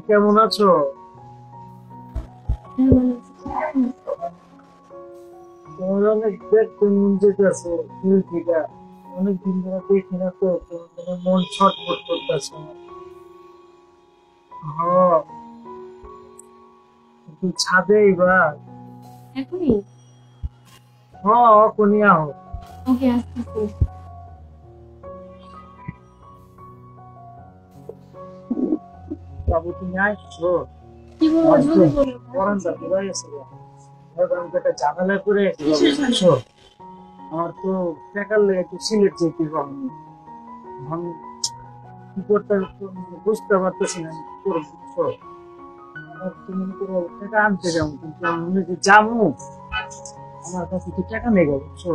কেমন আছো? তোমার অনেক দেখতে মন যেতেছে, অনেকদিন ধরে দেখি না তো, তোমার মন ছটফট করতেছে। হ্যাঁ, একটু ছাদে এবার। এখনই? হ্যাঁ, এখনই আহ। ওকে, আসতেছি। বাবু তুমি আসছো? কি বলবো, জলদি বলো। পরানটা পুরাই আছে গো। আমি তো একটা ঝামেলা করে বুঝছো? আমার তো টাকার লেগে একটু সিলেট যেতে হবে। আমি কি করতে বুঝতে পারতেছি না, কি করে বুঝছো? আমার তুমি কোনো টাকা আনতে যাবো, কিন্তু আমি যে যাবো আমার কাছে কি টাকা নেই গো, বুঝছো?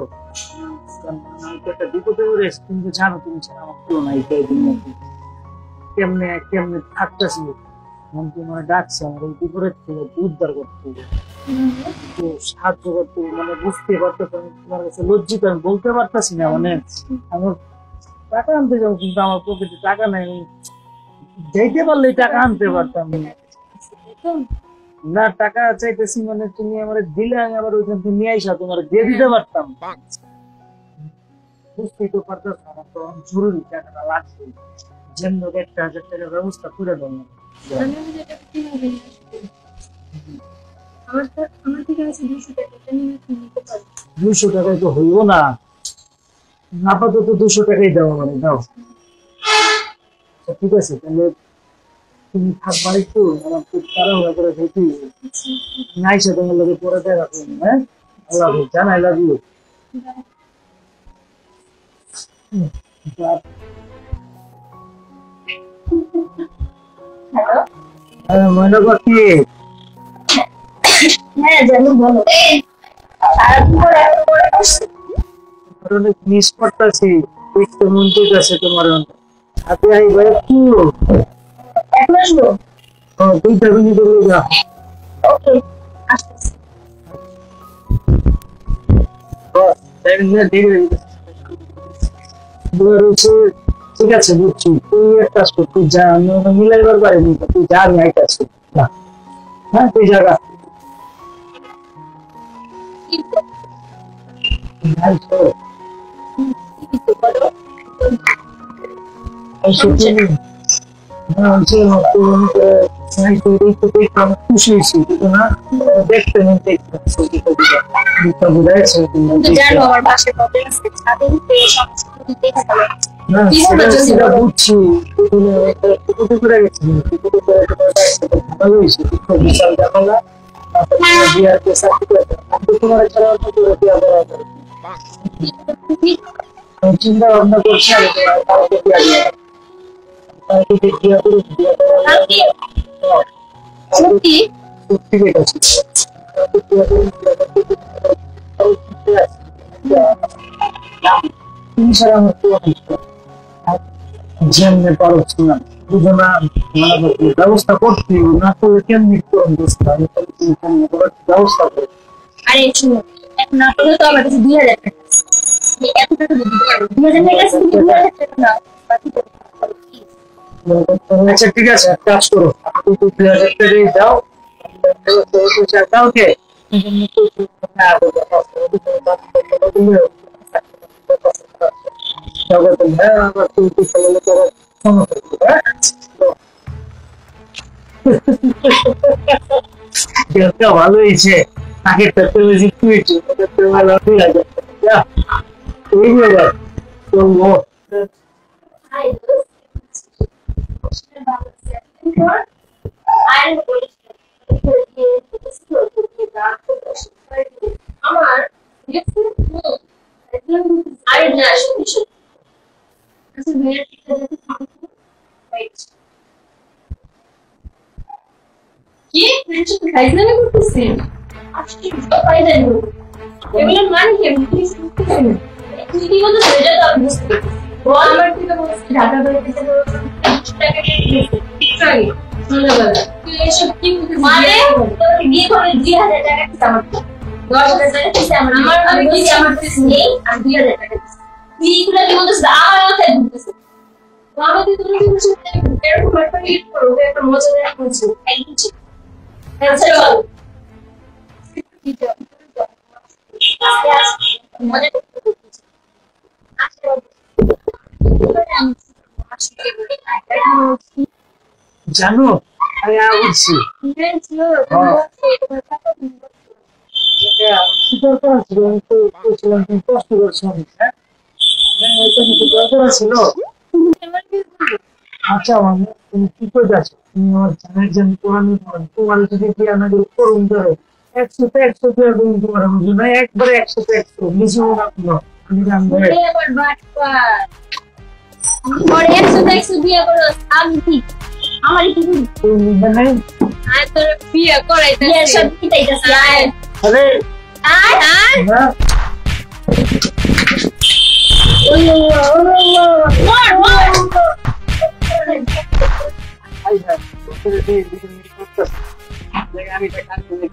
কারণ আমি তো একটা বিপদে পড়ে এসেছি, তুমি তো জানো, তুমি ছাড়া আমার কেউ নাই এই দুনিয়াতে। কেমনে কেমনে থাকতেছি, আমি তোমার ডাকছি আমার এই বিপদের থেকে উদ্ধার করতে হবে, একটু সাহায্য করতে হবে। মানে বুঝতে পারতেছি, আমি তোমার কাছে লজ্জিত, আমি বলতে পারতেছি না। মানে আমার টাকা আনতে যাবো, কিন্তু আমার পকেটে টাকা নাই। আমি যাইতে পারলে টাকা আনতে পারতাম না। টাকা চাইতেছি মানে তুমি আমার দিলে আমি আবার ওইখান থেকে নিয়ে আইসা তোমার দিয়ে দিতে পারতাম। বুঝতেই তো পারতেছ, আমার তো জরুরি টাকাটা লাগবে। যেন একটা 1000 টাকার ব্যবস্থা করে দেবো। আমি ওই যে টাকা কিভাবে নিয়ে আসবো? আমার থেকে আছে 200 টাকা, এটা নিয়ে কি নিতে পারি? 200 টাকায় তো হইব না, আপাতত 200 টাকাই দাও, মানে দাও। আচ্ছা, ঠিক আছে, তাহলে তুমি থাকবার একটু, আমার খুব তাড়াহুড়া করে যেতে হবে। নাই সে তোমার লোকে পরে দেখা করবো। হ্যাঁ, আল্লাহ হাফেজ, জান, আই লাভ ইউ। হ্যালো, ময়না পাখি, হ্যাঁ জানো, বলো। অনেক মিস করতেছি, দেখতে মন চাইতেছে তোমার। হাতে আইবা একটু। এখন আসবো? 2টা মিনিট হলে যা। ওকে, আসতেছি। ঠিক আছে, বুঝছি। তুই এক কাজ কর, তুই যা, আমি মিলাইবার পারিনি, তুই যা, আমি আইতাছি। হ্যাঁ, তুই জায়গা খুশি হয়েছি, কিন্তু না দেখতে জানো আমার বাসায় প্রবলেম আছে, ছাদে উঠে সবকিছু দেখা গেল। বুঝছি, ভালো হয়েছে, বিশাল ঝামেলা। চিন্তা ভাবনা করছি সত্যি যেমনি পারছি না, দুজনা ব্যবস্থা করতে না করলে কেমনি ব্যবস্থা করে। আরে শুনো, এখন না করলে তো আমার কাছে 2000 টাকা আছে। আমি এত টাকা দিতে পারবো? 2000 টাকা আছে, কিন্তু 2000 টাকা না। আচ্ছা, ঠিক আছে, এক কাজ করো, তুমি 2000 টাকাই দাও। কাউকে ভালো হয়েছে, তাকে চলবো। আমার আরে না, কি খাইজলামি করতেছি? আশ্চর্য, ফায়দাই হলো। এগুলোর মানে কি আমি কিছু বুঝতেছি না। তুই কি বলছিস সেটা তো আমি বুঝতে পারছি। বল, আমার থেকে বলছিস ঢাকা বেরোতে বলছিস 200 টাকা দিয়ে দিয়েছে একটু আগে সন্ধ্যাবেলা। তুই এসব কি বলছিস? মানে তোর বিয়ে করে 2000 টাকা দিতে আমার 10,000 টাকা দিতে আমার আমি কি আমার নেই, আমি 2000 টাকা দিচ্ছি। তুই এগুলো কি বলছিস? আমার মাথায় ঢুকতেছে। বাবা তুই তুমি কিছু এরকম একটা হিট করো একটা মজাদার কিছু একদম ঠিক আচ্ছা চল মজা জানো আমি বলছি কষ্ট করছো অনেক, হ্যাঁ? দরকার ছিল। আচ্ছা মামা তুমি কি করে যাচ্ছ? তুমি আমার জানার জন্য তোমার যদি বিয়া না করে করুন ধরো 100 বিয়া করুন তোমার বুঝো না একবারে 100 মিশিও না কোনো আমি জানবো পরে 100 বিয়ে করো আমি ঠিক আমার কি তুমি মানে আর তোর বিয়ে করাইতে বিয়ে সব কিটাইতাছি আয় আরে আয় আয় না মর মর আই হ্যাঁ তোদের দিয়ে দিকে করতেছ আমি এটা কাজ করে